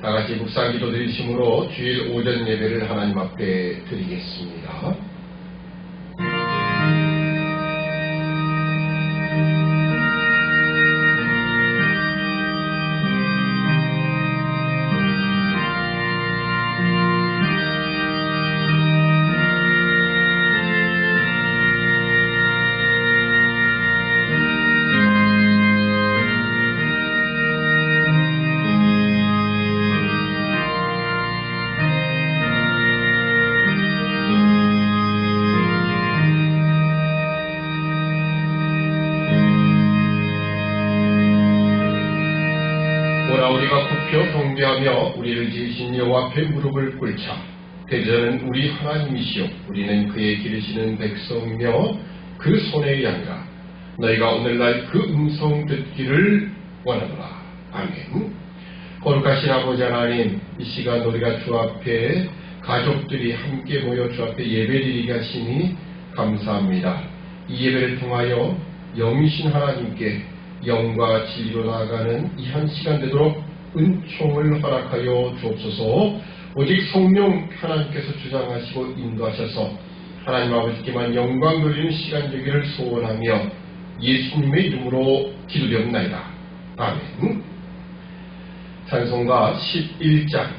다 같이 묵상 기도 드리심으로 주일 오전 예배를 하나님 앞에 드리겠습니다. 우리가 굽혀 경배하며 우리를 지으신 여호와 앞에 무릎을 꿇자. 대저는 우리 하나님이시오. 우리는 그의 기르시는 백성이며 그 손의 양이라. 너희가 오늘날 그 음성 듣기를 원하노라. 아멘. 거룩하신 아버지 하나님, 이 시간 우리가 주 앞에 가족들이 함께 모여 주 앞에 예배드리게 하시니 감사합니다. 이 예배를 통하여 영이신 하나님께 영과 진리로 나아가는 이 한 시간 되도록 은총을 허락하여 주옵소서. 오직 성령 하나님께서 주장하시고 인도하셔서 하나님 아버지께만 영광 돌리는 시간 되기를 소원하며 예수님의 이름으로 기도드립니다. 아멘. 찬송가 11장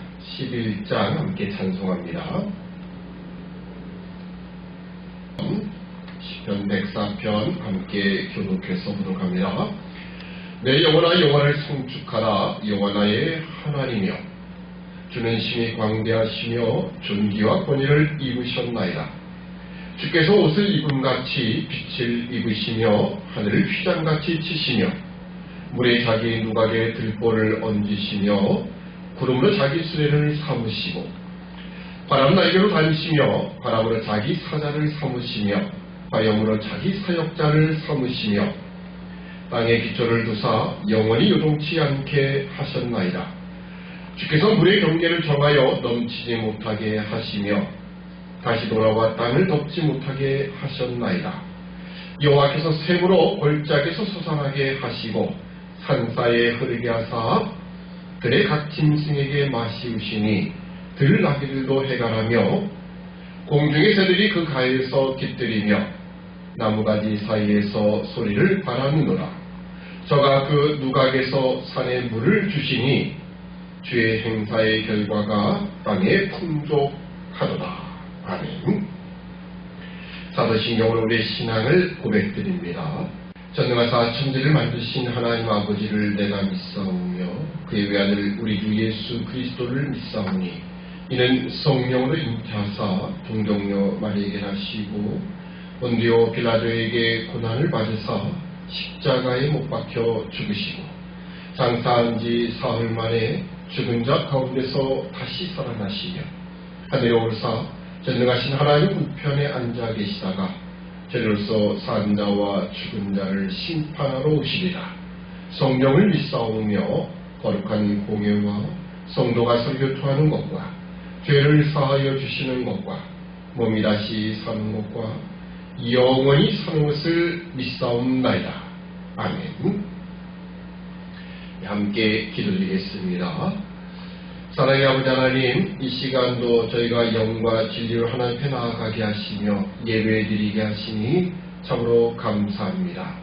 함께 찬송합니다. 시편 104편 함께 교독해서 보도록 합니다. 내 영혼아 여호와를 송축하라. 여호와 나의 하나님이여, 주는 심히 광대하시며 존귀와 권위를 입으셨나이다. 주께서 옷을 입음같이 빛을 입으시며 하늘을 휘장같이 치시며 물에 자기 누각에 들보를 얹으시며 구름으로 자기 수레를 삼으시고 바람 날개로 다니시며 바람으로 자기 사자를 삼으시며 화염으로 자기 사역자를 삼으시며 땅에 기초를 두사 영원히 요동치 않게 하셨나이다. 주께서 물의 경계를 정하여 넘치지 못하게 하시며 다시 돌아와 땅을 덮지 못하게 하셨나이다. 여호와께서 샘으로 골짜기에서 솟아나게 하시고 산사에 흐르게 하사 들의 각 짐승에게 마시우시니 들나귀들도 해갈하며 공중의 새들이 그 가에서 깃들이며 나무가지 사이에서 소리를 바라느노라. 저가 그 누각에서 산에 물을 주시니 주의 행사의 결과가 땅에 풍족하도다. 아멘. 사도신경으로 우리의 신앙을 고백드립니다. 전능하사 천지를 만드신 하나님 아버지를 내가 믿사오며 그의 외아들 우리 주 예수 그리스도를 믿사오니 이는 성령으로 잉태하사 동정녀 마리에게 나시고 본디오 빌라도에게 고난을 받으사 십자가에 못 박혀 죽으시고 장사한 지 사흘 만에 죽은 자 가운데서 다시 살아나시며 하늘에 오르사 전능하신 하나님 우편에 앉아 계시다가 저리로서 산 자와 죽은 자를 심판하러 오시리라. 성령을 믿사오며 거룩한 공예와 성도가 설교토하는 것과 죄를 사하여 주시는 것과 몸이 다시 사는 것과 영원히 사는 것을 믿사옵나이다. 아멘. 함께 기도드리겠습니다. 사랑의 아버지 하나님, 이 시간도 저희가 영과 진리로 하나님 앞에 나아가게 하시며 예배드리게 하시니 참으로 감사합니다.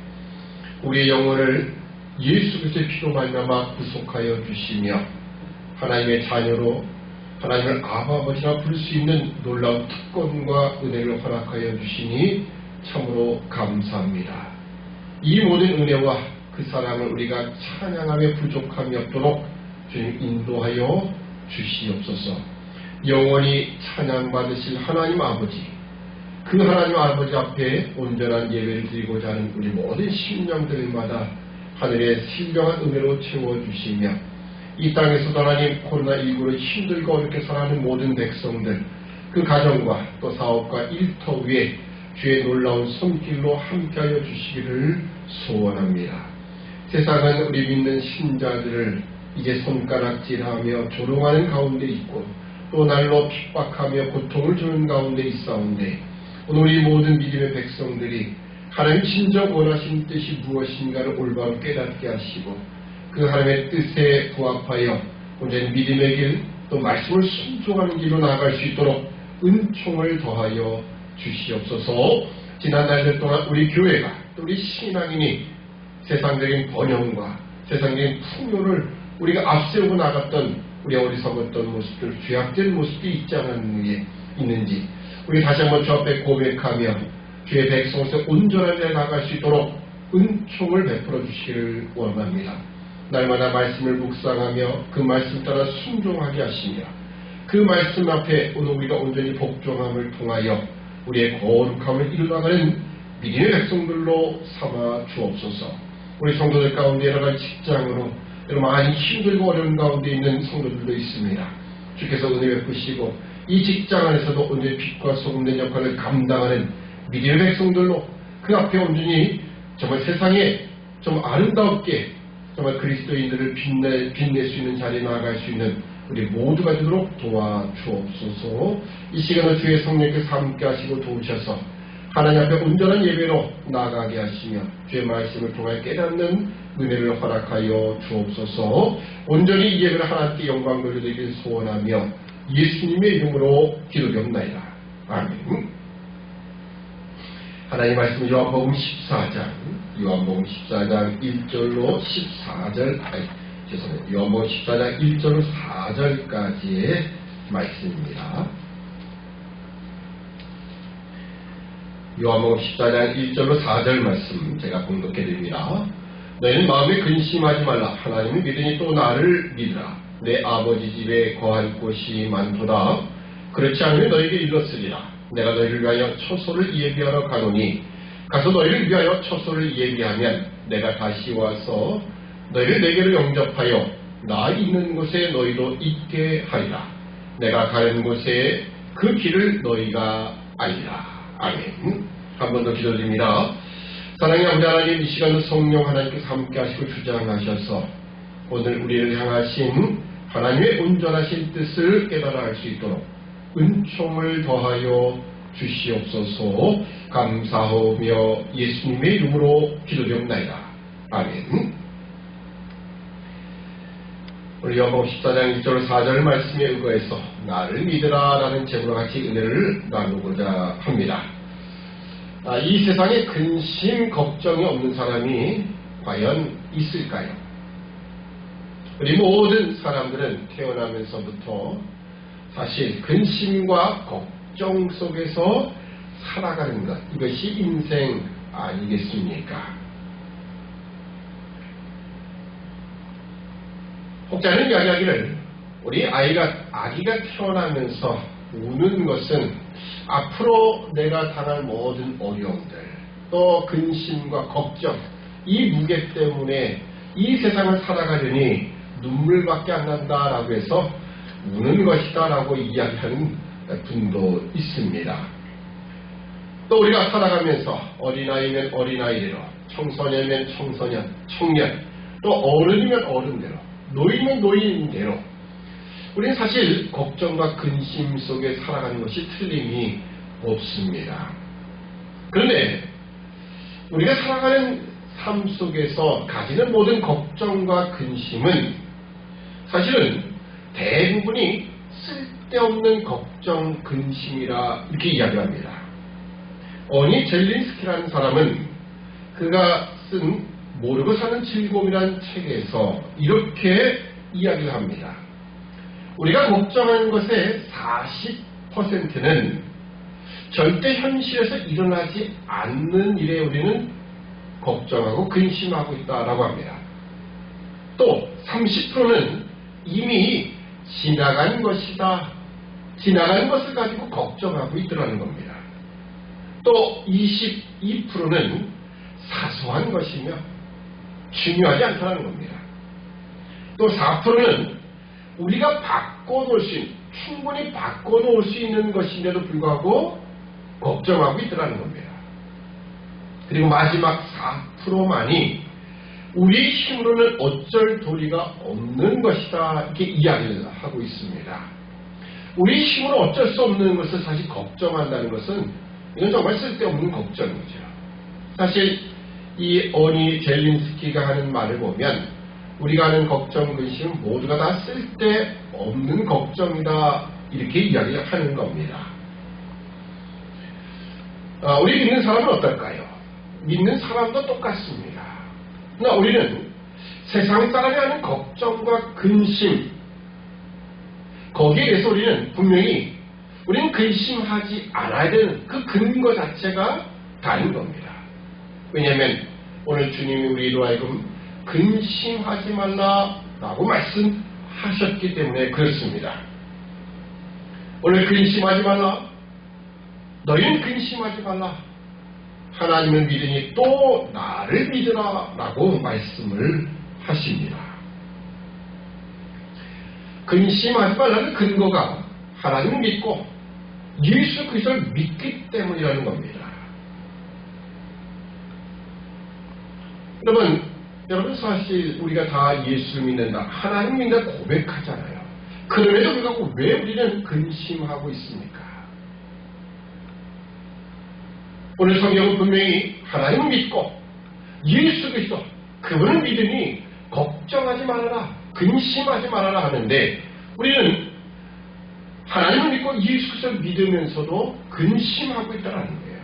우리의 영혼을 예수 그리스도의 피로 말미암아 구속하여 주시며 하나님의 자녀로 하나님을 아버지라 부를 수 있는 놀라운 특권과 은혜를 허락하여 주시니 참으로 감사합니다. 이 모든 은혜와 그 사랑을 우리가 찬양하며 부족함이 없도록 주님 인도하여 주시옵소서. 영원히 찬양받으실 하나님 아버지, 그 하나님 아버지 앞에 온전한 예배를 드리고자 하는 우리 모든 심령들마다 하늘의 신령한 은혜로 채워주시며 이 땅에서도 하나님 코로나19로 힘들고 어렵게 살아가는 모든 백성들, 그 가정과 또 사업과 일터 위에 주의 놀라운 손길로 함께하여 주시기를 소원합니다. 세상은 우리 믿는 신자들을 이제 손가락질하며 조롱하는 가운데 있고 또 날로 핍박하며 고통을 주는 가운데 있사온데 오늘 우리 모든 믿음의 백성들이 하나님 진정 원하신 뜻이 무엇인가를 올바로 깨닫게 하시고 그 하나님의 뜻에 부합하여 온전히 믿음의 길, 또 말씀을 순종하는 길로 나아갈 수 있도록 은총을 더하여 주시옵소서. 지난 날들 동안 우리 교회가, 또 우리 신앙인이 세상적인 번영과 세상적인 풍요를 우리가 앞세우고 나갔던 우리 어리석었던 모습들, 죄악된 모습이 있지 있는지 우리 다시 한번 주 앞에 고백하며 주의 백성으로서 온전한 데 나아갈 수 있도록 은총을 베풀어 주시기를 원합니다. 날마다 말씀을 묵상하며 그 말씀 따라 순종하게 하시며 그 말씀 앞에 오늘 우리가 온전히 복종함을 통하여 우리의 거룩함을 이루어가는 믿음의 백성들로 삼아 주옵소서. 우리 성도들 가운데 여러 가지 직장으로 여러 많이 힘들고 어려운 가운데 있는 성도들도 있습니다. 주께서 은혜 베푸시고 이 직장 안에서도 온전히 빛과 소금된 역할을 감당하는 믿음의 백성들로 그 앞에 온전히 정말 세상에 좀 아름답게 정말 그리스도인들을 빛낼 수 있는 자리에 나아갈 수 있는 우리 모두가 되도록 도와주옵소서. 이 시간을 주의 성령께서 함께 하시고 도우셔서 하나님 앞에 온전한 예배로 나아가게 하시며 주의 말씀을 통하여 깨닫는 은혜를 허락하여 주옵소서. 온전히 이 예배를 하나님께 영광 돌려드리길 소원하며 예수님의 이름으로 기도드립니다. 아멘. 하나님 말씀 요한복음 14장 1절로 14절 죄송해요. 요한복음 14장 1절로 4절까지의 말씀입니다. 요한복음 14장 1절로 4절 말씀 제가 봉독해 드립니다. 너희는 마음에 근심하지 말라. 하나님을 믿으니 또 나를 믿으라. 내 아버지 집에 거할 곳이 많도다. 그렇지 않으면 너희에게 이르렀으리라. 내가 너희를 위하여 처소를 예비하러 가노니 가서 너희를 위하여 처소를 예비하면 내가 다시 와서 너희를 내게로 영접하여 나 있는 곳에 너희도 있게 하리라. 내가 가는 곳에 그 길을 너희가 알리라. 아멘. 한 번 더 기도드립니다. 사랑의 아버지 하나님, 이 시간은 성령 하나님께서 함께 하시고 주장하셔서 오늘 우리를 향하신 하나님의 온전하신 뜻을 깨달아 알 수 있도록 은총을 더하여 주시옵소서. 감사하며 예수님의 이름으로 기도드립니다. 아멘. 우리 요한복음 14장 1절 4절 말씀에 의거해서 나를 믿으라 라는 제목과 같이 은혜를 나누고자 합니다. 이 세상에 근심 걱정이 없는 사람이 과연 있을까요? 우리 모든 사람들은 태어나면서부터 사실 근심과 걱정 속에서 살아가는 것, 이것이 인생 아니겠습니까? 혹자는 이야기하기를 우리 아기가 태어나면서 우는 것은 앞으로 내가 당할 모든 어려움들, 또 근심과 걱정, 이 무게 때문에 이 세상을 살아가려니 눈물밖에 안 난다라고 해서 우는 것이다 라고 이야기하는 분도 있습니다. 또 우리가 살아가면서 어린아이면 어린아이대로, 청소년이면 청소년, 청년, 또 어른이면 어른대로, 노인이면 노인대로 우리는 사실 걱정과 근심 속에 살아가는 것이 틀림이 없습니다. 그런데 우리가 살아가는 삶 속에서 가지는 모든 걱정과 근심은 사실은 대부분이 쓸데없는 걱정, 근심이라 이렇게 이야기합니다. 어니 젤린스키라는 사람은 그가 쓴 모르고 사는 즐거움이라는 책에서 이렇게 이야기를 합니다. 우리가 걱정하는 것의 40%는 절대 현실에서 일어나지 않는 일에 우리는 걱정하고 근심하고 있다라고 합니다. 또 30%는 이미 지나간 것이다. 지나간 것을 가지고 걱정하고 있더라는 겁니다. 또 22%는 사소한 것이며 중요하지 않다는 겁니다. 또 4%는 우리가 바꿔놓을 수 있는, 충분히 바꿔놓을 수 있는 것인데도 불구하고 걱정하고 있더라는 겁니다. 그리고 마지막 4%만이 우리 힘으로는 어쩔 도리가 없는 것이다 이렇게 이야기를 하고 있습니다. 우리 힘으로 어쩔 수 없는 것을 사실 걱정한다는 것은 이건 정말 쓸데없는 걱정이죠. 사실 이 어니 젤린스키가 하는 말을 보면 우리가 하는 걱정, 근심은 모두가 다 쓸데없는 걱정이다. 이렇게 이야기하는 겁니다. 우리 믿는 사람은 어떨까요? 믿는 사람도 똑같습니다. 그러나 우리는 세상 사람이 하는 걱정과 근심, 거기에 대해서 우리는 근심하지 않아야 되는 그 근거 자체가 다른 겁니다. 왜냐하면 오늘 주님이 우리로 하여금 근심하지 말라라고 말씀하셨기 때문에 그렇습니다. 오늘 근심하지 말라. 너희는 근심하지 말라. 하나님을 믿으니 또 나를 믿으라 라고 말씀을 하십니다. 근심하지 말라는 근거가 하나님을 믿고 예수 그리스도를 믿기 때문이라는 겁니다. 여러분 사실 우리가 다 예수를 믿는다, 하나님 믿는다 고백하잖아요. 그럼에도 불구하고 왜 우리는 근심하고 있습니까? 오늘 성경은 분명히 하나님을 믿고 예수 그리스도 그분을 믿으니 걱정하지 말아라, 근심하지 말아라 하는데 우리는 하나님을 믿고 예수 그리스도를 믿으면서도 근심하고 있다는 거예요.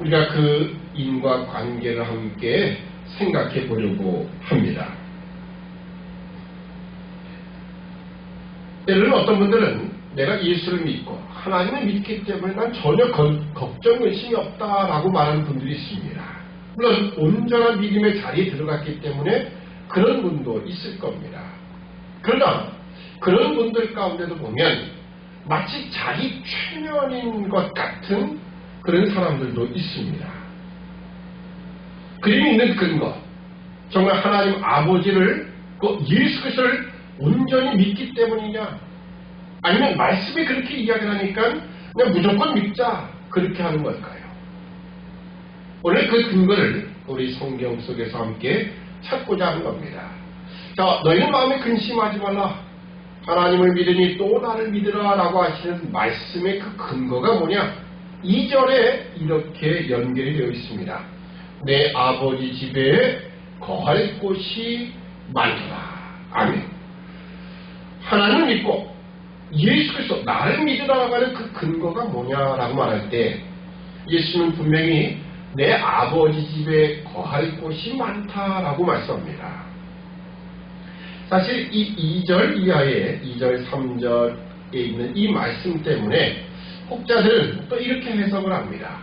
우리가 그 인과관계를 함께 생각해 보려고 합니다. 예를 들어 어떤 분들은 내가 예수를 믿고 하나님을 믿기 때문에 난 전혀 걱정, 근심이 없다라고 말하는 분들이 있습니다. 물론 온전한 믿음의 자리에 들어갔기 때문에 그런 분도 있을 겁니다. 그러나 그런 분들 가운데도 보면 마치 자기 최면인 것 같은 그런 사람들도 있습니다. 그림이 있는 근거, 정말 하나님 아버지를, 그 예수 그리스도를 온전히 믿기 때문이냐, 아니면 말씀이 그렇게 이야기하니까 그냥 무조건 믿자 그렇게 하는 걸까요? 오늘 그 근거를 우리 성경 속에서 함께 찾고자 하는 겁니다. 자, 너희는 마음에 근심하지 말라. 하나님을 믿으니 또 나를 믿으라 라고 하시는 말씀의 그 근거가 뭐냐? 2절에 이렇게 연결이 되어 있습니다. 내 아버지 집에 거할 곳이 많더라. 아멘. 하나님을 믿고 예수 그리스도 나를 믿으라고 하는 그 근거가 뭐냐라고 말할 때 예수는 분명히 내 아버지 집에 거할 곳이 많다라고 말씀합니다. 사실 이 2절 이하에 2절 3절에 있는 이 말씀 때문에 혹자들은 또 이렇게 해석을 합니다.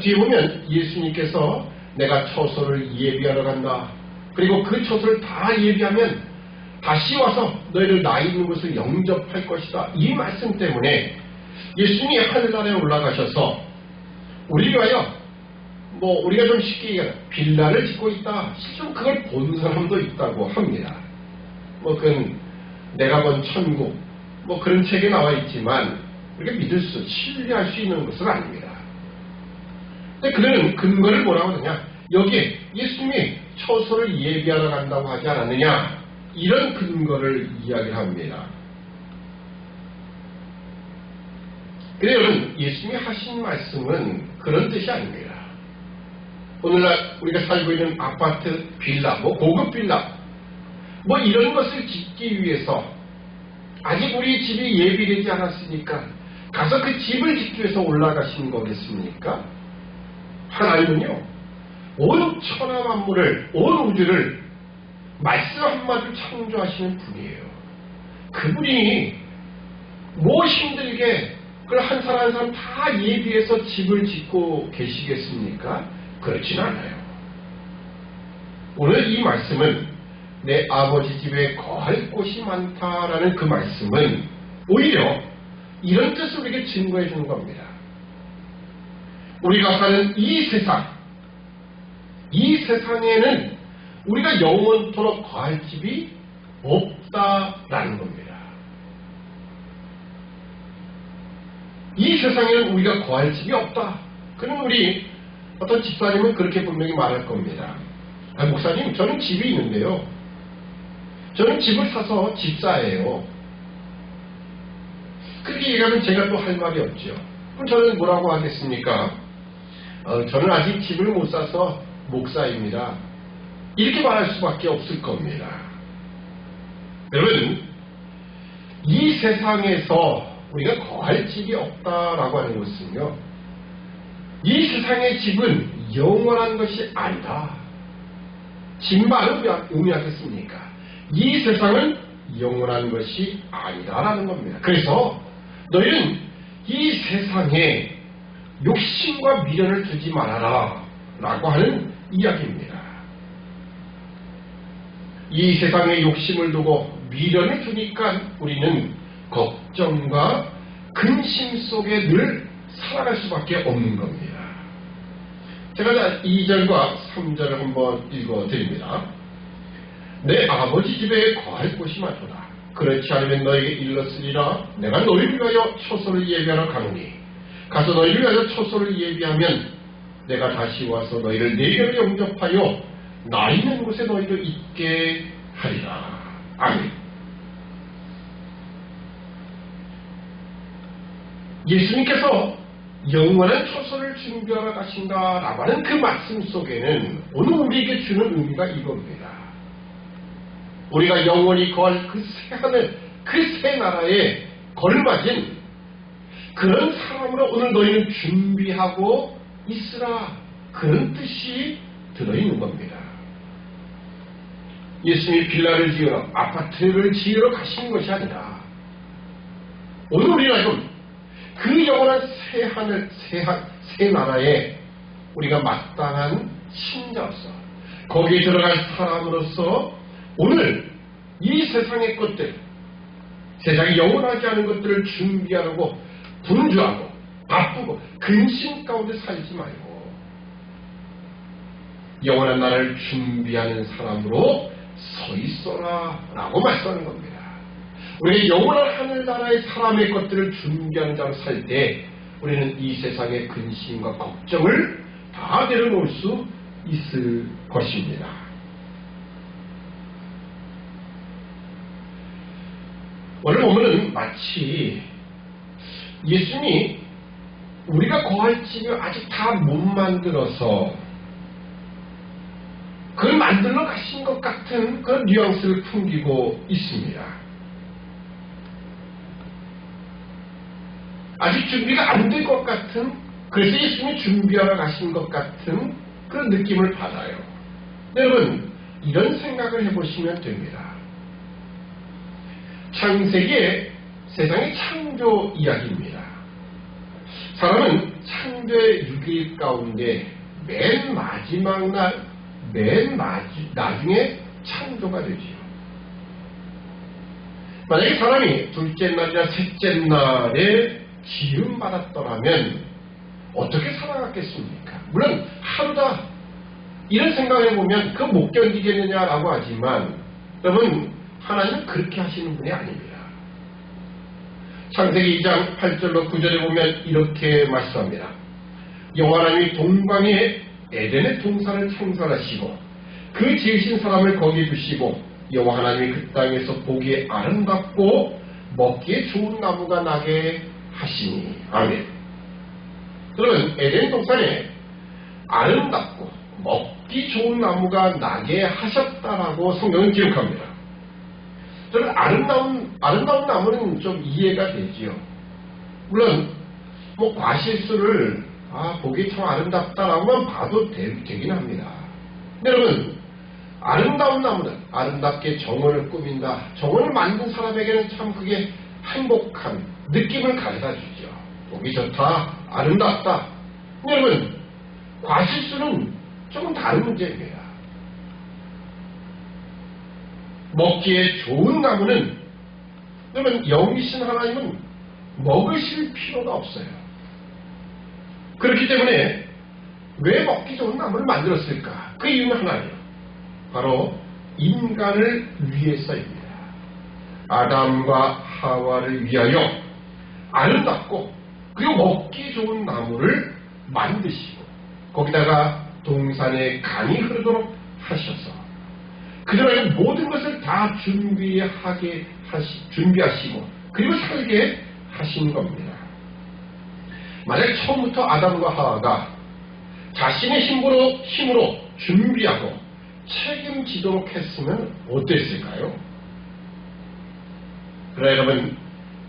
뒤에 보면 예수님께서 내가 처소를 예비하러 간다. 그리고 그 처소를 다 예비하면 다시 와서 너희를 나 있는 곳을 영접할 것이다. 이 말씀 때문에 예수님이 하늘나라에 올라가셔서 우리를 위하여 우리가 좀 쉽게 얘기하면 빌라를 짓고 있다. 실제로 그걸 본 사람도 있다고 합니다. 그건 내가 본 천국 그런 책에 나와 있지만 우리가 신뢰할 수 있는 것은 아닙니다. 근데 그는 근거를 뭐라고 하느냐? 여기에 예수님이 처소를 예비하러 간다고 하지 않았느냐? 이런 근거를 이야기합니다. 그래서 여러분, 예수님이 하신 말씀은 그런 뜻이 아닙니다. 오늘날 우리가 살고 있는 아파트, 빌라, 고급 빌라, 이런 것을 짓기 위해서 아직 우리 집이 예비되지 않았으니까 가서 그 집을 짓기 위해서 올라가신 거겠습니까? 하나님은요, 온 천하 만물을, 온 우주를 말씀 한마디로 창조하시는 분이에요. 그분이 힘들게 그걸 한 사람 한 사람 다 예비해서 집을 짓고 계시겠습니까? 그렇진 않아요. 오늘 이 말씀은 내 아버지 집에 거할 곳이 많다라는 그 말씀은 오히려 이런 뜻을 우리에게 증거해 주는 겁니다. 우리가 사는 이 세상에는 우리가 영원토록 거할 집이 없다라는 겁니다. 이 세상에는 우리가 거할 집이 없다. 그럼 우리 어떤 집사님은 그렇게 분명히 말할 겁니다. 목사님, 저는 집이 있는데요. 저는 집을 사서 집사예요. 그렇게 얘기하면 제가 또 할 말이 없죠. 그럼 저는 뭐라고 하겠습니까? 저는 아직 집을 못 사서 목사입니다. 이렇게 말할 수밖에 없을 겁니다. 여러분, 이 세상에서 우리가 거할 집이 없다라고 하는 것은요, 이 세상의 집은 영원한 것이 아니다. 집만을 의미하겠습니까? 이 세상은 영원한 것이 아니다라는 겁니다. 그래서 너희는 이 세상에 욕심과 미련을 두지 말아라 라고 하는 이야기입니다. 이 세상에 욕심을 두고 미련을 두니까 우리는 걱정과 근심 속에 늘 살아갈 수밖에 없는 겁니다. 제가 2절과 3절을 한번 읽어드립니다. 내 아버지 집에 거할 곳이 많도다. 그렇지 않으면 너에게 일렀으리라. 내가 너희를 위하여 처소를 예비하러 가노니 가서 너희를 위하여 처소를 예비하면 내가 다시 와서 너희를 내게로 영접하여 나 있는 곳에 너희를 있게 하리라. 아멘. 예수님께서 영원한 처소를 준비하러 가신다라고 하는 그 말씀 속에는 오늘 우리에게 주는 의미가 이겁니다. 우리가 영원히 거할 그 새 하늘, 그 새 나라에 걸맞은 그런 사람으로 오늘 너희는 준비하고 있으라. 그런 뜻이 들어있는 겁니다. 예수님이 빌라를 지으러, 아파트를 지으러 가신 것이 아니라 오늘 우리가 좀 그 영원한 새 하늘, 새 나라에 우리가 마땅한 신자로서 거기에 들어갈 사람으로서 오늘 이 세상의 것들, 세상이 영원하지 않은 것들을 준비하려고 분주하고 바쁘고 근심 가운데 살지 말고 영원한 나라를 준비하는 사람으로 서 있어라 라고 말씀하는 겁니다. 우리가 영원한 하늘나라의 사람의 것들을 준비하는 자로 살 때 우리는 이 세상의 근심과 걱정을 다 내려놓을 수 있을 것입니다. 오늘 보면은 마치 예수님이 우리가 거할 집을 아직 다 못 만들어서 그걸 만들러 가신 것 같은 그런 뉘앙스를 풍기고 있습니다. 아직 준비가 안 될 것 같은, 그래서 예수님이 준비하러 가신 것 같은 그런 느낌을 받아요. 여러분, 이런 생각을 해보시면 됩니다. 창세기의 세상의 창조 이야기입니다. 사람은 창조의 6일 가운데 맨 마지막 날, 나중에 창조가 되지요. 만약에 사람이 둘째 날이나 셋째 날에 지음받았더라면 어떻게 살아갔겠습니까? 물론 하루다 이런 생각을 해보면 그거 못 견디겠느냐라고 하지만 여러분, 하나님은 그렇게 하시는 분이 아닙니다. 창세기 2장 8절로 9절에 보면 이렇게 말씀합니다. 여호와 하나님이 동방에 에덴의 동산을 창설하시고 그 지으신 사람을 거기에 두시고 여호와 하나님이 그 땅에서 보기에 아름답고 먹기에 좋은 나무가 나게 하시니. 아멘. 그러면 에덴 동산에 아름답고 먹기 좋은 나무가 나게 하셨다라고 성경은 기록합니다. 저는 아름다운 나무는 좀 이해가 되지요. 물론 뭐 과실수를 보기 참 아름답다라고만 봐도 되긴 합니다. 여러분, 아름다운 나무는 아름답게 정원을 꾸민다. 정원을 만든 사람에게는 참 그게 행복한 느낌을 가져다 주죠. 보기 좋다, 아름답다. 여러분, 과실수는 조금 다른 문제입니다. 먹기에 좋은 나무는, 여러분, 영이신 하나님은 먹으실 필요가 없어요. 그렇기 때문에 왜 먹기 좋은 나무를 만들었을까? 그 이유는 하나예요. 바로 인간을 위해서입니다. 아담과 하와를 위하여 아름답고 그리고 먹기 좋은 나무를 만드시고 거기다가 동산에 강이 흐르도록 하셔서 그들에게 모든 것을 다 준비하시고 그리고 살게 하신 겁니다. 만약 처음부터 아담과 하와가 자신의 힘으로 준비하고 책임지도록 했으면 어땠을까요? 그러나 여러분,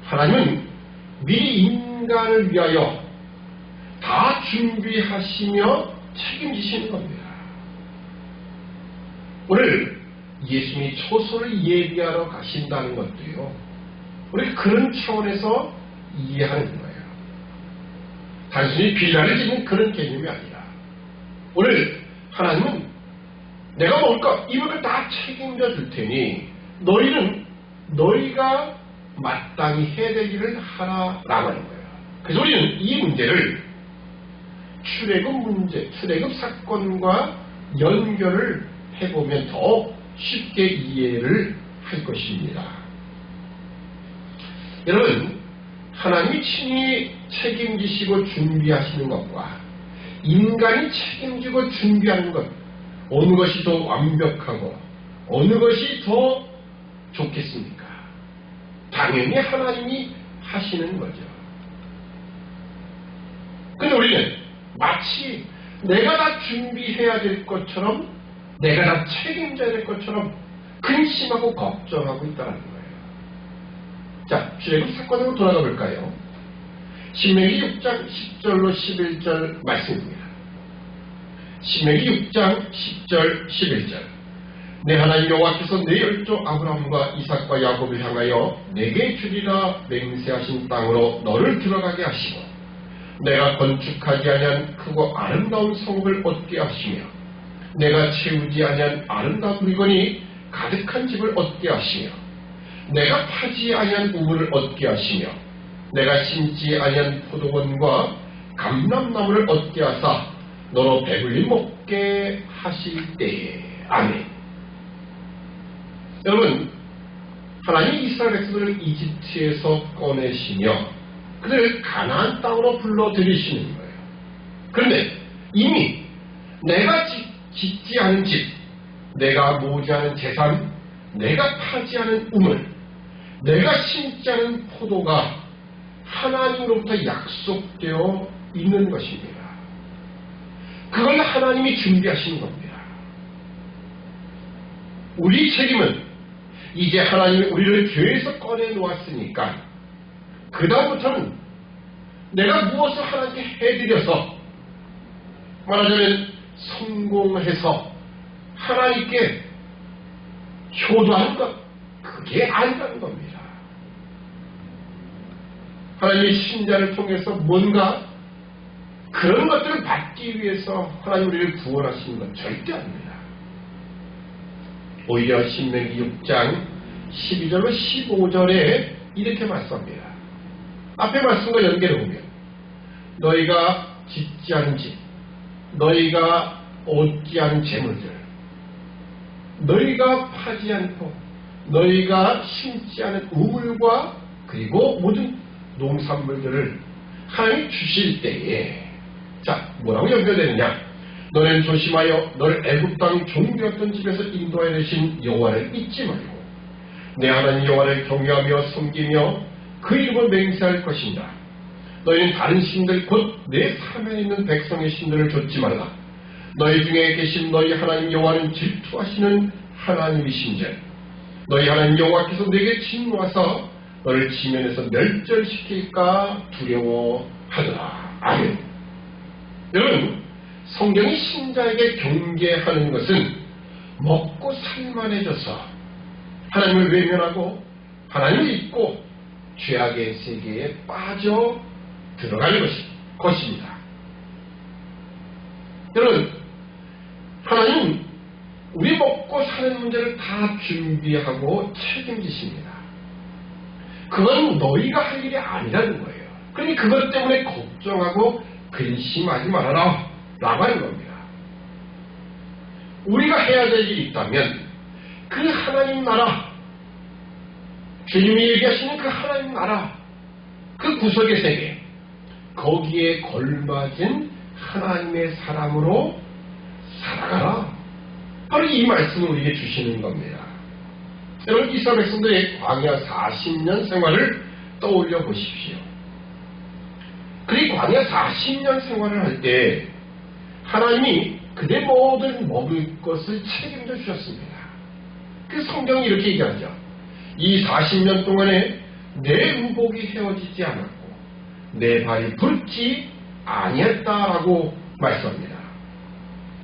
하나님은 미리 인간을 위하여 다 준비하시며 책임지시는 겁니다. 오늘 예수님이 초소를 예비하러 가신다는 것도요, 우리 그런 차원에서 이해하는 거예요. 단순히 빌라를 짓는 그런 개념이 아니라, 오늘 하나님은 내가 먹을 것, 입을 것 다 책임져 줄 테니 너희는 너희가 마땅히 해야 될 일을 하라라고 하는 거예요. 그래서 우리는 이 문제를 출애굽 문제, 출애굽 사건과 연결을 해보면 더 쉽게 이해를 할 것입니다. 여러분, 하나님이 친히 책임지시고 준비하시는 것과 인간이 책임지고 준비하는 것, 어느 것이 더 완벽하고 어느 것이 더 좋겠습니까? 당연히 하나님이 하시는 거죠. 근데 우리는 마치 내가 다 준비해야 될 것처럼, 내가 다 책임져야 될 것처럼 근심하고 걱정하고 있다는 거예요. 자, 출애굽 사건으로 돌아가 볼까요? 신명기 6장 10절로 11절 말씀입니다. 신명기 6장 10절 11절. 내 하나님 여호와께서 내 열조 아브라함과 이삭과 야곱을 향하여 내게 주리라 맹세하신 땅으로 너를 들어가게 하시고, 내가 건축하지 아니한 크고 아름다운 성읍을 얻게 하시며, 내가 채우지 아니한 아름다운 물건이 가득한 집을 얻게 하시며, 내가 파지 아니한 우물을 얻게 하시며, 내가 심지 아니한 포도원과 감람나무를 얻게 하사 너로 배불리 먹게 하실 때에. 아멘. 여러분, 하나님이 이스라엘 백성들을 이집트에서 꺼내시며 그들을 가나안 땅으로 불러들이시는 거예요. 그런데 이미 내가 짓지 않은 집, 내가 모으지 않은 재산, 내가 파지 않은 우물, 내가 심지 않은 포도가 하나님으로부터 약속되어 있는 것입니다. 그걸 하나님이 준비하시는 겁니다. 우리 책임은 이제 하나님이 우리를 죄에서 꺼내놓았으니까 그 다음부터는 내가 무엇을 하나님께 해드려서, 말하자면 성공해서 하나님께 효도하는 것, 그게 아니라는 겁니다. 하나님의 신자를 통해서 뭔가 그런 것들을 받기 위해서 하나님 우리를 구원하시는 건 절대 아닙니다. 오히려 신명기 6장 12절로 15절에 이렇게 말씀합니다. 앞에 말씀과 연결해보면, 너희가 짓지 않은 집, 너희가 얻지 않은 재물들, 너희가 파지 않고 너희가 심지 않은 우물과 그리고 모든 농산물들을 하나님이 주실 때에, 자, 뭐라고 연결되느냐? 너는 조심하여 너를 애굽 땅 종되었던 집에서 인도하여 내신 여호와를 잊지 말고 내 하나님 여호와를 경외하며 섬기며 그 이름을 맹세할 것이니라. 너희는 다른 신들 곧 내 사면에 있는 백성의 신들을 좇지 말라. 너희 중에 계신 너희 하나님 여호와는 질투하시는 하나님이신즉 너희 하나님 여호와께서 내게 진노하사 너를 지면에서 멸절시킬까 두려워하더라. 아멘. 여러분, 성경이 신자에게 경계하는 것은 먹고 살만해져서 하나님을 외면하고 하나님을 잊고 죄악의 세계에 빠져 들어가는 것입니다. 여러분, 하나님은 우리 먹고 사는 문제를 다 준비하고 책임지십니다. 그건 너희가 할 일이 아니라는 거예요. 그러니 그것 때문에 걱정하고 근심하지 말아라 라고 하는 겁니다. 우리가 해야 될 일이 있다면 그 하나님 나라, 주님이 얘기하시는 그 하나님 나라, 그 구속의 세계, 거기에 걸맞은 하나님의 사람으로 살아가라. 바로 이 말씀을 우리에게 주시는 겁니다. 여러분, 이스라엘 백성들의 광야 40년 생활을 떠올려 보십시오. 그 광야 40년 생활을 할 때 하나님이 그대 모든 먹을 것을 책임져 주셨습니다. 그 성경이 이렇게 얘기하죠. 이 40년 동안에 내 의복이 헤어지지 않았고 내 발이 붉지 아니했다라고 말씀합니다.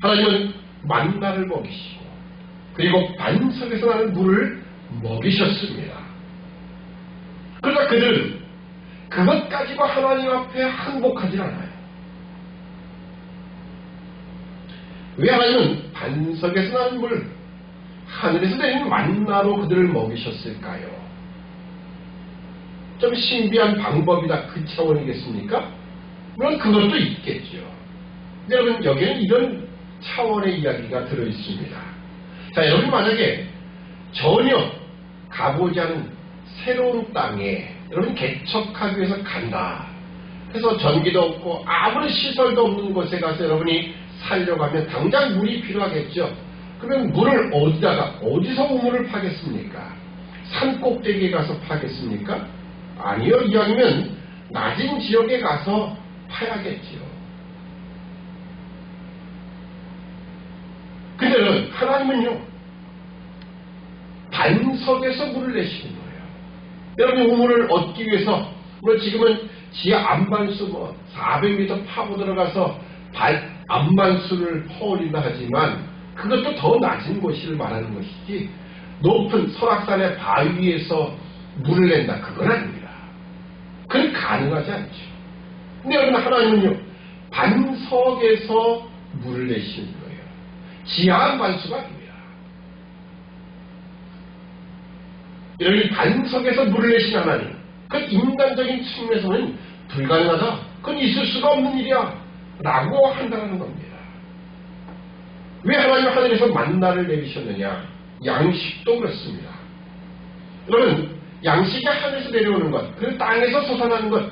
하나님은 만나를 먹이시고 그리고 반석에서 나는 물을 먹이셨습니다. 그러나 그들은 그것 가지고 하나님 앞에 항복하지 않아요. 왜 하나님은 반석에서 나는 물, 하늘에서 내린 만나로 그들을 먹이셨을까요? 좀 신비한 방법이다 그 차원이겠습니까? 물론 그것도 있겠죠. 여러분 여기에는 이런 차원의 이야기가 들어있습니다. 자, 여러분 만약에 전혀 가보지 않은 새로운 땅에 여러분 개척하기 위해서 간다. 그래서 전기도 없고 아무런 시설도 없는 곳에 가서 여러분이 살려고 하면 당장 물이 필요하겠죠. 그러면 물을 어디서 우물을 파겠습니까? 산 꼭대기에 가서 파겠습니까? 아니요. 이왕이면 낮은 지역에 가서 파야겠지요. 근데 하나님은요, 반석에서 물을 내시는 거예요. 여러분이 우물을 얻기 위해서, 물론 지금은 지하 안반수 400m 파고 들어가서 안반수를 퍼올린다 하지만 그것도 더 낮은 곳을 말하는 것이지 높은 설악산의 바위에서 물을 낸다 그건 아닙니다. 그건 가능하지 않죠. 근데 여러분 하나님은요 반석에서 물을 내시는 거예요. 지하 안반수가 아닙니다. 여러분 반석에서 물을 내신 하나님, 그건 인간적인 측면에서는 불가능하다, 그건 있을 수가 없는 일이야 라고 한다는 겁니다. 왜 하나님 하늘에서 만나를 내리셨느냐? 양식도 그렇습니다. 여러분 양식이 하늘에서 내려오는 것, 그리고 땅에서 솟아나는 것,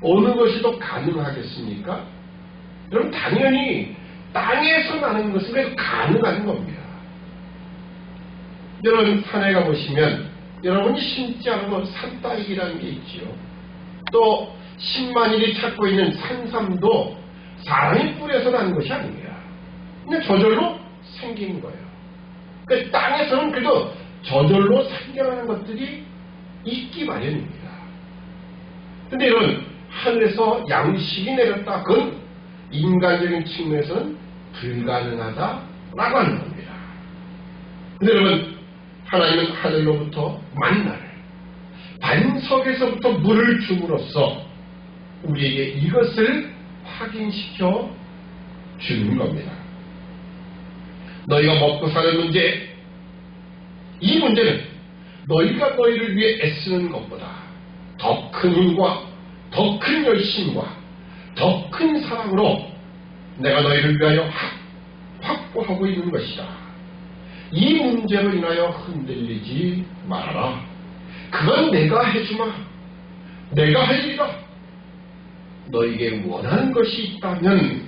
어느 것이 더 가능하겠습니까? 여러분 당연히 땅에서 나는 것은 그래도 가능한 겁니다. 여러분 산에 가보시면 여러분이 심지 않은 산딸기라는 게 있지요. 또 10만일이 찾고 있는 산삼도 사람이 뿌려서 나는 것이 아닙니다. 근데 저절로 생긴 거예요. 그러니까 땅에서는 그래도 저절로 생겨나는 것들이 있기 마련입니다. 근데 이런 하늘에서 양식이 내렸다, 그건 인간적인 측면에서는 불가능하다라고 하는 겁니다. 근데 여러분 하나님은 하늘로부터 만나를, 반석에서부터 물을 줌으로써 우리에게 이것을 확인시켜 주는 겁니다. 너희가 먹고 사는 문제, 이 문제는 너희가 너희를 위해 애쓰는 것보다 더 큰 힘과 더 큰 열심과 더 큰 사랑으로 내가 너희를 위하여 확보하고 있는 것이다. 이 문제로 인하여 흔들리지 말아라. 그건 내가 해주마. 내가 할 일이다. 너에게 원하는 것이 있다면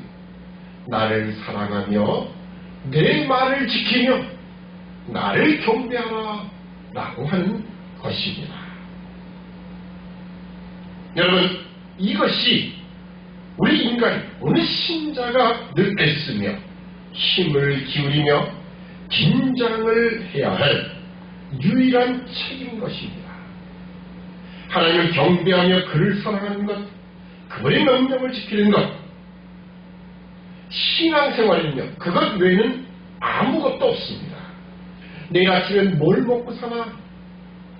나를 사랑하며 내 말을 지키며 나를 경배하라 라고 하는 것입니다. 여러분 이것이 우리 인간, 어느 신자가 늘 애쓰며 힘을 기울이며 긴장을 해야 할 유일한 책임인 것입니다. 하나님을 경배하며 그를 사랑하는 것, 그분의 명령을 지키는 것, 신앙생활이며 그것 외에는 아무것도 없습니다. 내일 아침에 뭘 먹고 사나?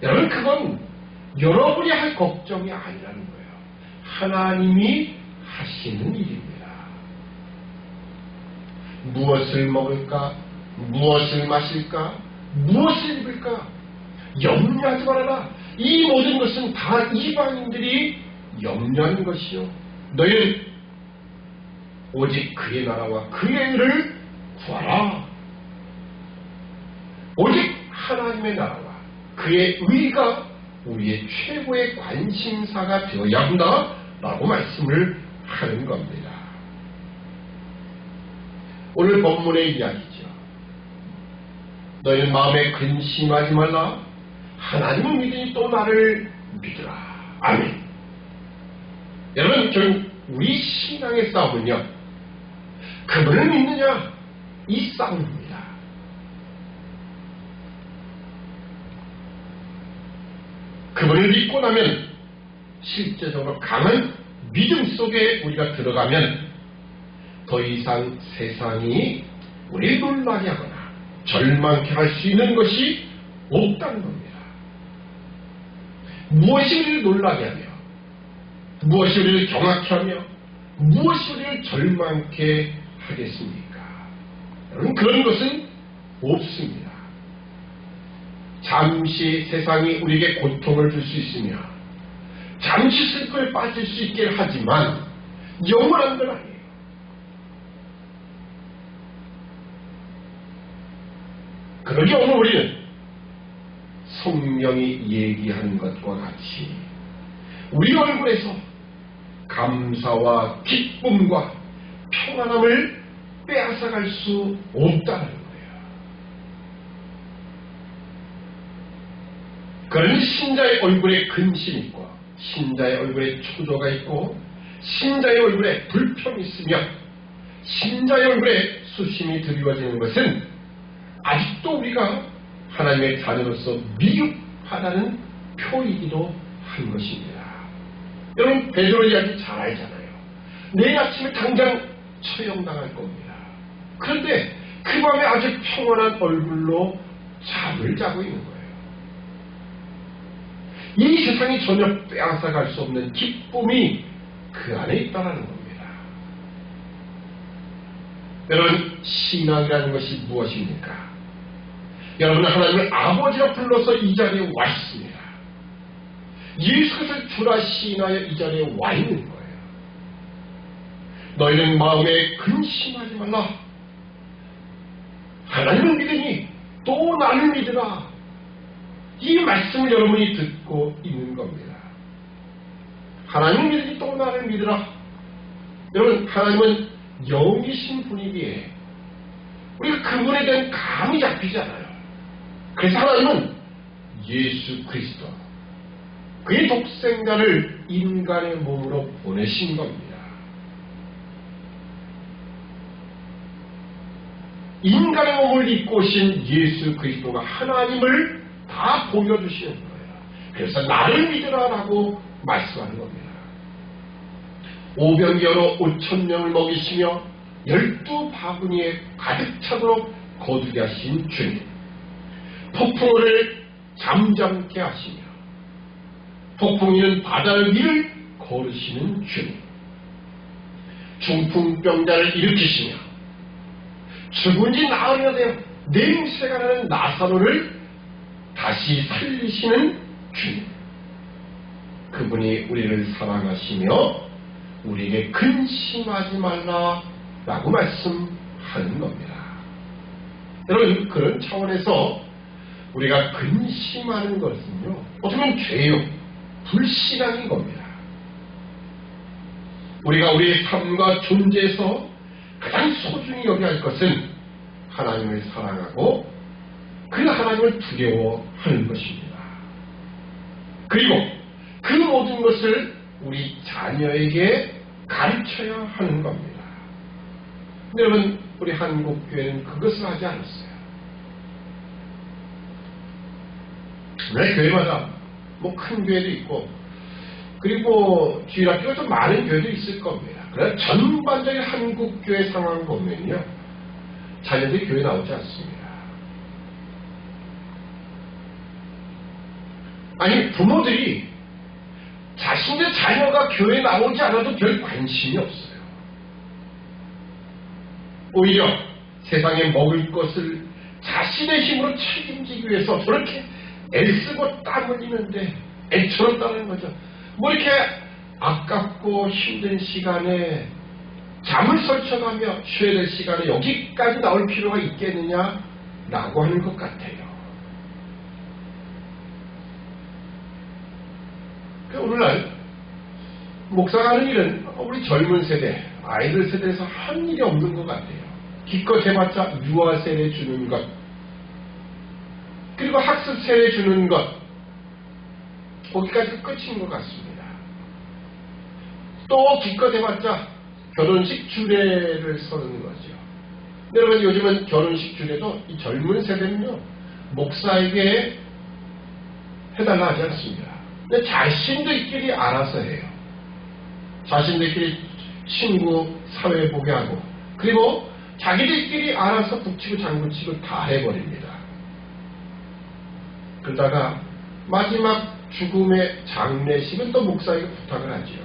여러분 그건 여러분이 할 걱정이 아니라는 거예요. 하나님이 하시는 일입니다. 무엇을 먹을까? 무엇을 마실까? 무엇을 입을까? 염려하지 말아라. 이 모든 것은 다 이방인들이 염려하는 것이요. 너희는 오직 그의 나라와 그의 의를 구하라. 오직 하나님의 나라와 그의 의가 우리의 최고의 관심사가 되어야 한다라고 말씀을 하는 겁니다. 오늘 본문의 이야기죠. 너희는 마음에 근심하지 말라. 하나님을 믿으니 또 나를 믿으라. 아멘. 여러분, 우리 신앙의 싸움은요, 그분을 믿느냐 이 싸움입니다. 그분을 믿고 나면 실제적으로 강한 믿음 속에 우리가 들어가면 더 이상 세상이 우리를 놀라게 하거나 절망케 할 수 있는 것이 없다는 겁니다. 무엇이 우리를 놀라게 하며 무엇이 우리를 경악케 하며 무엇이 우리를 절망케 하겠습니까? 여러분, 그런 것은 없습니다. 잠시 세상이 우리에게 고통을 줄 수 있으며 잠시 슬픔에 빠질 수 있게 하지만 영원한 건 아니에요. 그러기 오늘 우리는 성령이 얘기하는 것과 같이 우리 얼굴에서 감사와 기쁨과 평안함을 빼앗아갈 수 없다는 거예요. 그런 신자의 얼굴에 근심이 있고 신자의 얼굴에 초조가 있고 신자의 얼굴에 불평이 있으며 신자의 얼굴에 수심이 드리워지는 것은 아직도 우리가 하나님의 자녀로서 미흡하다는 표이기도 한 것입니다. 여러분, 베드로 이야기 잘 알잖아요. 내일 아침에 당장 처형당할 겁니다. 그런데 그 밤에 아주 평온한 얼굴로 잠을 자고 있는 거예요. 이 세상이 전혀 빼앗아갈 수 없는 기쁨이 그 안에 있다는 겁니다. 여러분, 신앙이라는 것이 무엇입니까? 여러분은 하나님을 아버지라 불러서 이 자리에 와 있습니다. 예수 그리스도를 주라 시인하여 이 자리에 와 있는 거예요. 너희는 마음에 근심하지 말라. 하나님을 믿으니 또 나를 믿으라. 이 말씀을 여러분이 듣고 있는 겁니다. 하나님을 믿으니 또 나를 믿으라. 여러분, 하나님은 영이신 분이기에 우리가 그분에 대한 감이 잡히지 않아요. 그래서 하나님은 예수 그리스도, 그의 독생자를 인간의 몸으로 보내신 겁니다. 인간의 몸을 입고 오신 예수 그리스도가 하나님을 다 보여주시는 거예요. 그래서 나를 믿으라라고 말씀하는 겁니다. 오병이어로 5,000명을 먹이시며 12바구니에 가득 차도록 거두게 하신 주님, 폭풍우를 잠잠케 하시며 폭풍이는 바다 위를 걸으시는 주님, 중풍병자를 일으키시며 죽은 지 나흘이나 되어 냄새가 나는 나사로를 다시 살리시는 주님, 그분이 우리를 사랑하시며 우리에게 근심하지 말라라고 말씀하는 겁니다. 여러분, 그런 차원에서 우리가 근심하는 것은요, 어떻게 보면 죄요, 불신앙인 겁니다. 우리가 우리의 삶과 존재에서 가장 소중히 여겨야 할 것은 하나님을 사랑하고 그 하나님을 두려워하는 것입니다. 그리고 그 모든 것을 우리 자녀에게 가르쳐야 하는 겁니다. 근데 여러분, 우리 한국교회는 그것을 하지 않았어요. 왜 교회마다 뭐 큰 교회도 있고 그리고 주일학교가 좀 많은 교회도 있을 겁니다. 그러나 전반적인 한국교회 상황을 보면요, 자녀들이 교회 나오지 않습니다. 아니, 부모들이 자신의 자녀가 교회에 나오지 않아도 별 관심이 없어요. 오히려 세상에 먹을 것을 자신의 힘으로 책임지기 위해서 저렇게 애쓰고 땀 흘리는데 애처롭다는 거죠. 뭐 이렇게 아깝고 힘든 시간에 잠을 설쳐가며 쉬어야 될 시간에 여기까지 나올 필요가 있겠느냐라고 하는 것 같아요. 오늘날 목사가 하는 일은 우리 젊은 세대, 아이들 세대에서 한 일이 없는 것 같아요. 기껏 해봤자 유아 세례 주는 것, 그리고 학습 세례 주는 것, 거기까지 끝인 것 같습니다. 또 기껏 해봤자 결혼식 주례를 서는 거죠. 여러분, 요즘은 결혼식 중에도 이 젊은 세대는요, 목사에게 해달라 하지 않습니다. 근데 자신들끼리 알아서 해요. 자신들끼리 친구, 사회 보게 하고, 그리고 자기들끼리 알아서 북치고 장구치고 다 해버립니다. 그러다가 마지막 죽음의 장례식은 또 목사에게 부탁을 하지요.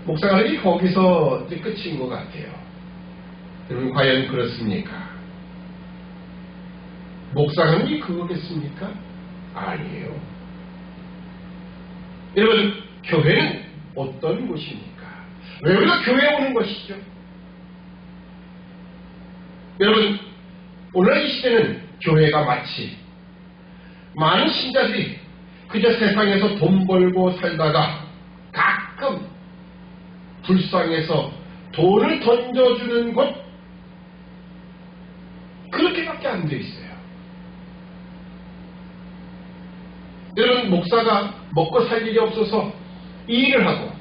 목사가 거기서 이제 끝인 것 같아요. 여러분, 과연 그렇습니까? 목사가 그거겠습니까? 아니에요. 여러분, 교회는 어떤 곳입니까? 왜 우리가 교회에 오는 것이죠? 여러분, 오늘 이 시대는 교회가 마치 많은 신자들이 그저 세상에서 돈 벌고 살다가 가끔 불쌍해서 돈을 던져주는 곳, 그렇게밖에 안 돼 있어요. 여러분, 목사가 먹고 살 일이 없어서 이 일을 하고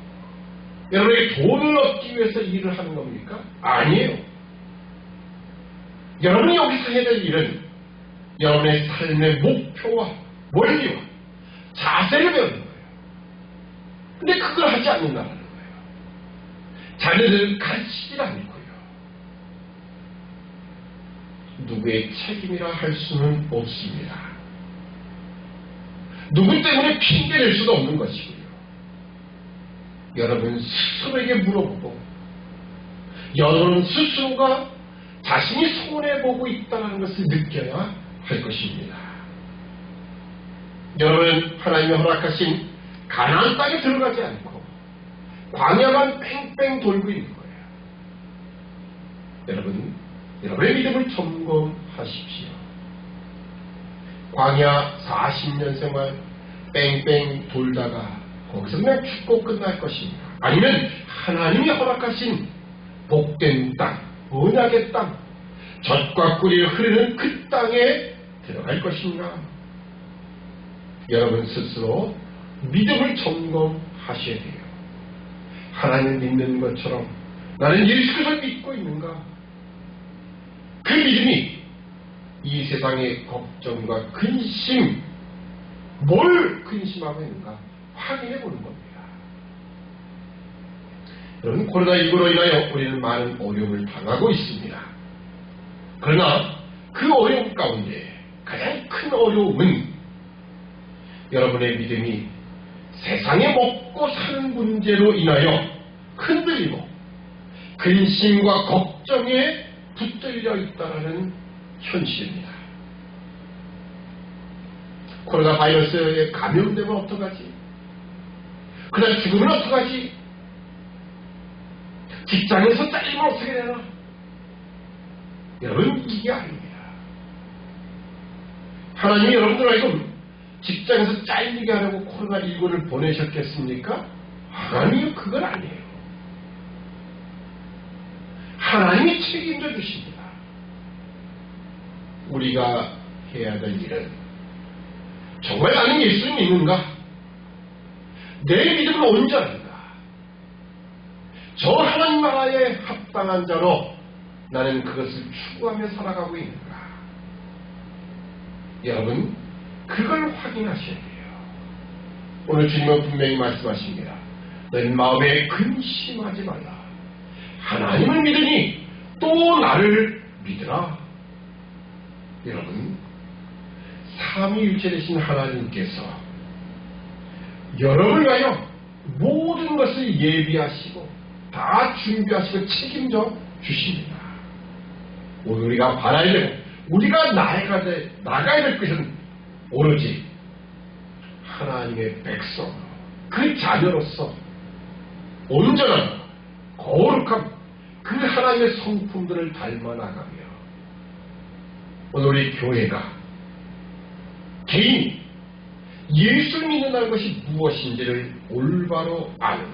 여러분에게 돈을 얻기 위해서 일을 하는 겁니까? 아니에요. 여러분이 여기서 해야 될 일은 여러분의 삶의 목표와 원리와 자세를 배우는 거예요. 근데 그걸 하지 않는다는 거예요. 자녀들을 가르치질 않고요. 누구의 책임이라 할 수는 없습니다. 누구 때문에 핑계낼 수도 없는 것이고요. 여러분 스스로에게 물어보고 여러분 스스로가 자신이 손해보고 있다는 것을 느껴야 할 것입니다. 여러분, 하나님이 허락하신 가나안 땅에 들어가지 않고 광야만 뺑뺑 돌고 있는 거예요. 여러분, 여러분의 믿음을 점검하십시오. 광야 40년 생활 뺑뺑 돌다가 거기서 그냥 죽고 끝날 것입니까? 아니면 하나님이 허락하신 복된 땅, 언약의 땅, 젖과 꿀이 흐르는 그 땅에 들어갈 것인가? 여러분 스스로 믿음을 점검하셔야 돼요. 하나님을 믿는 것처럼 나는 예수 그리스도를 믿고 있는가? 그 믿음이 이 세상의 걱정과 근심, 뭘 근심하고 있는가 확인해 보는 겁니다. 여러분, 코로나19로 인하여 우리는 많은 어려움을 당하고 있습니다. 그러나 그 어려움 가운데 가장 큰 어려움은 여러분의 믿음이 세상에 먹고 사는 문제로 인하여 흔들리고 근심과 걱정에 붙들려 있다는 현실입니다. 코로나 바이러스에 감염되면 어떡하지? 그날 죽으면 어떡하지? 직장에서 잘리면 어떻게 되나? 여러분, 이게 아닙니다. 하나님이 여러분들 알고 직장에서 잘리게 하려고 코로나19를 보내셨겠습니까? 하나님이 그건 아니에요. 하나님이 책임져 주십니다. 우리가 해야 될 일은 정말 나는 예수를 믿는가? 내 믿음은 온전한가? 저 하나님 나라에 합당한 자로 나는 그것을 추구하며 살아가고 있는가? 여러분, 그걸 확인하셔야 돼요. 오늘 주님은 분명히 말씀하십니다. 너희 마음에 근심하지 말라. 하나님을 믿으니 또 나를 믿으라. 여러분, 삼위일체 되신 하나님께서 여러분을 위하여 모든 것을 예비하시고 다 준비하시고 책임져 주십니다. 오늘 우리가 바라야 되고 우리가 나아가야 될 것은 오로지 하나님의 백성, 그 자녀로서 온전한 거룩한 그 하나님의 성품들을 닮아나가며 오늘 우리 교회가 개인이 예수를 믿는다는 것이 무엇인지를 올바로 아는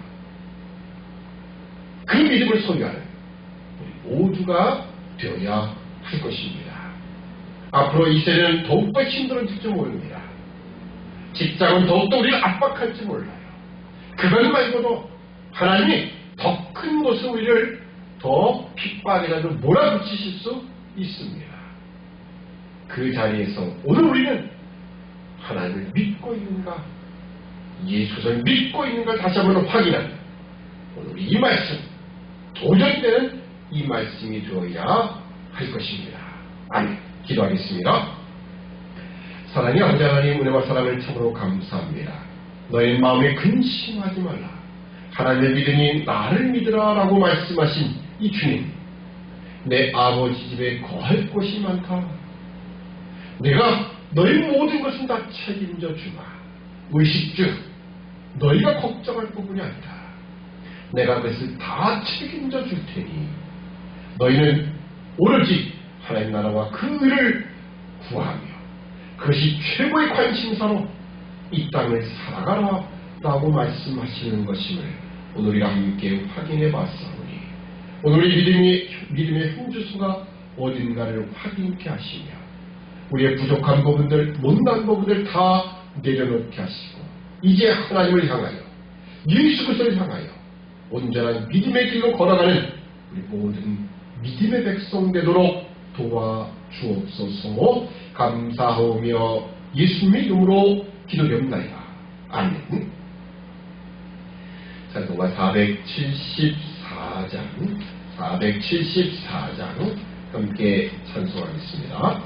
그 믿음을 소유하는 우리 모두가 되어야 할 것입니다. 앞으로 이 세대는 더욱더 힘들어질지 모릅니다. 직장은 더욱더 우리를 압박할지 몰라요. 그것 말고도 하나님이 더 큰 곳을 우리를 더 핍박이라도 몰아붙이실 수 있습니다. 그 자리에서 오늘 우리는 하나님을 믿고 있는가, 예수를 믿고 있는가 다시 한번 확인합니다. 오늘 이 말씀, 도전되는 이 말씀이 되어야 할 것입니다. 아멘. 기도하겠습니다. 사랑의 아버지 하나님, 은혜와 사랑을 참으로 감사합니다. 너의 마음에 근심하지 말라. 하나님을 믿으니 나를 믿으라 라고 말씀하신 이 주님, 내 아버지 집에 거할 곳이 많다. 내가 너의 모든 것은 다 책임져 주마. 의식주, 너희가 걱정할 부분이 아니다. 내가 그것을 다 책임져 줄 테니 너희는 오로지 하나님 나라와 그 의를 구하며 그것이 최고의 관심사로 이 땅을 살아가라 라고 말씀하시는 것임을 오늘 우리가 함께 확인해 봤사오니 오늘 우리 믿음의 현주소가 어딘가를 확인케 하시며 우리의 부족한 부분들, 못난 부분들 다 내려놓게 하시고 이제 하나님을 향하여 예수 그리스도를 향하여 온전한 믿음의 길로 걸어가는 우리 모든 믿음의 백성 되도록 도와주옵소서. 감사하며 예수님의 이름으로 기도드립니다. 아멘. 찬송가 474장 함께 찬송하겠습니다.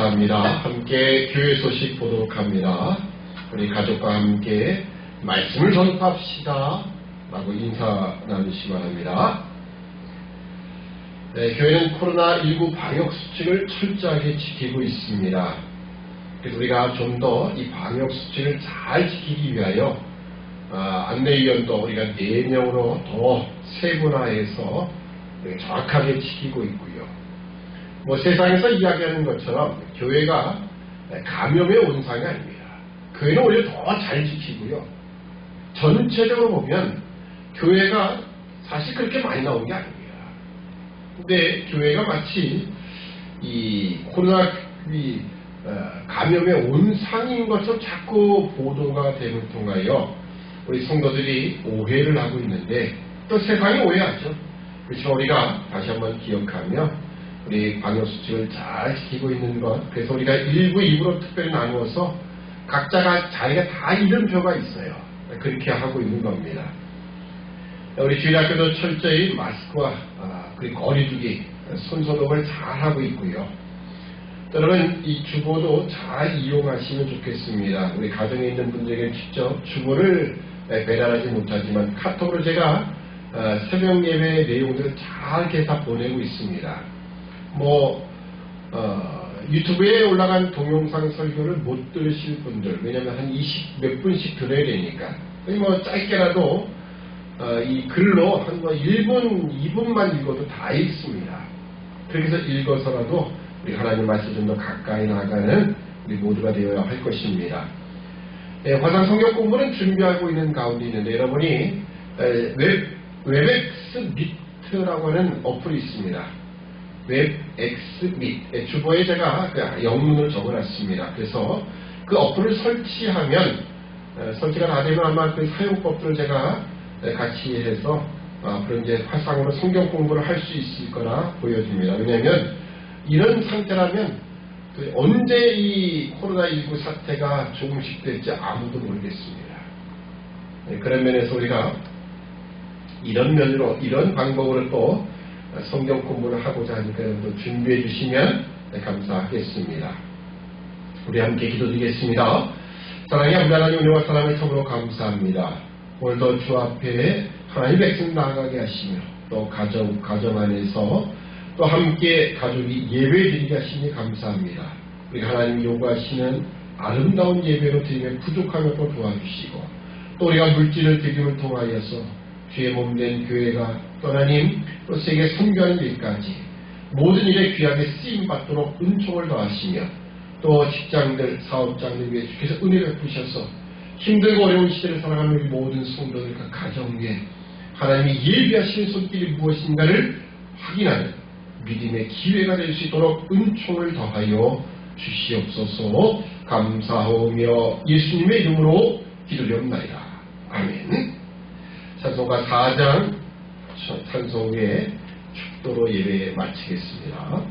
감사합니다. 함께 교회 소식 보도록 합니다. 우리 가족과 함께 말씀을 전파합시다 라고 인사 나누시기 바랍니다. 네, 교회는 코로나19 방역수칙을 철저하게 지키고 있습니다. 그래서 우리가 좀 더 이 방역수칙을 잘 지키기 위하여 안내위원도 우리가 4명으로 더 세분화해서 정확하게 지키고 있고요. 세상에서 이야기하는 것처럼 교회가 감염의 온상이 아닙니다. 교회는 오히려 더 잘 지키고요. 전체적으로 보면 교회가 사실 그렇게 많이 나온 게 아닙니다. 근데 교회가 마치 이 코로나 감염의 온상인 것처럼 자꾸 보도가 됨을 통하여 우리 성도들이 오해를 하고 있는데 또 세상이 오해하죠. 그렇지만 우리가 다시 한번 기억하며 우리 방역수칙을 잘 지키고 있는 것, 그래서 우리가 1부, 2부로 특별히 나누어서 각자가 자기가 다 이름표가 있어요. 그렇게 하고 있는 겁니다. 우리 주일학교도 철저히 마스크와 그리고 거리두기, 손소독을 잘 하고 있고요. 여러분 이 주보도 잘 이용하시면 좋겠습니다. 우리 가정에 있는 분들에게 직접 주보를 배달하지 못하지만 카톡으로 제가 새벽 예배 내용들을 잘 이렇게 다 보내고 있습니다. 유튜브에 올라간 동영상 설교를 못 들으실 분들, 왜냐면 한 20몇 분씩 들어야 되니까 짧게라도 이 글로 한 1분, 2분만 읽어도 다 읽습니다. 그렇게 해서 읽어서라도 우리 하나님 말씀 좀 더 가까이 나가는 우리 모두가 되어야 할 것입니다. 화상 성경 공부는 준비하고 있는 가운데 있는데 여러분이 웹엑스 미트라고 하는 어플이 있습니다. 웹엑스 미트 주보에 제가 영문으로 적어놨습니다. 그래서 그 어플을 설치하면 설치가 다 되면 아마 그 사용법들을 제가 같이 해서 그런 이제 화상으로 성경 공부를 할 수 있을 거라 보여집니다. 왜냐하면 이런 상태라면 언제 이 코로나19 사태가 종식될지 아무도 모르겠습니다. 그런 면에서 우리가 이런 면으로 이런 방법으로 또 성경 공부를 하고자 하니까 여러분도 준비해 주시면 감사하겠습니다. 우리 함께 기도드리겠습니다. 사랑의 아버지 하나님, 은혜와 사랑을 참으로 감사합니다. 오늘도 주 앞에 하나님 백성 나아가게 하시며 또 가정 안에서 또 함께 가족이 예배드리게 하시니 감사합니다. 우리 하나님이 요구하시는 아름다운 예배로 드리며 부족함을 또 도와주시고 또 우리가 물질을 드림을 통하여서 주의 몸된 교회가 또 하나님 또 세계 선교하는 일까지 모든 일에 귀하게 쓰임받도록 은총을 더하시며 또 직장들, 사업장들 위해 주께서 은혜 베푸셔서 힘들고 어려운 시대를 살아가는 우리 모든 성도들과 가정 위에 하나님이 예비하시는 손길이 무엇인가를 확인하는 믿음의 기회가 될 수 있도록 은총을 더하여 주시옵소서. 감사하오며 예수님의 이름으로 기도드립니다. 아멘. 찬송가 4장 찬송 후에 축도로 예배 마치겠습니다.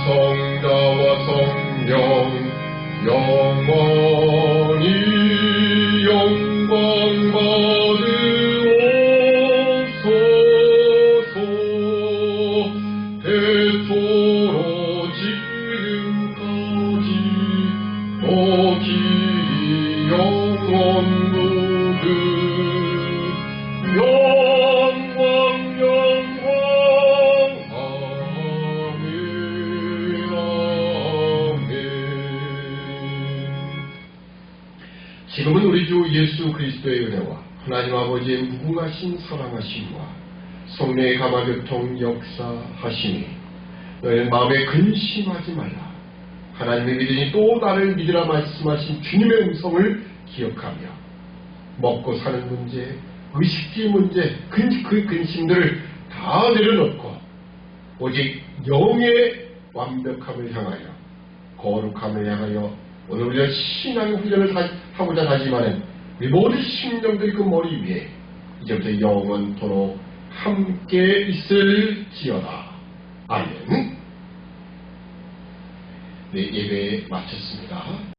성자와 성령 영원히 영광 받으옵소서. 대초로 지금까지 또 길이 영원 무드 지금은 우리 주 예수 그리스도의 은혜와 하나님 아버지의 무궁하신 사랑하심과 성령의 감화교통 역사하시니 너희는 마음에 근심하지 말라. 하나님의 믿으니 또 나를 믿으라 말씀하신 주님의 음성을 기억하며 먹고 사는 문제, 의식지 문제, 그 근심들을 다 내려놓고 오직 영의 완벽함을 향하여 거룩함을 향하여 오늘 우리가 신앙의 훈련을 하고자 하지만은 우리 모든 심령들이 그 머리 위에 이제부터 영원토록 함께 있을지어다. 아멘. 네, 예배 마쳤습니다.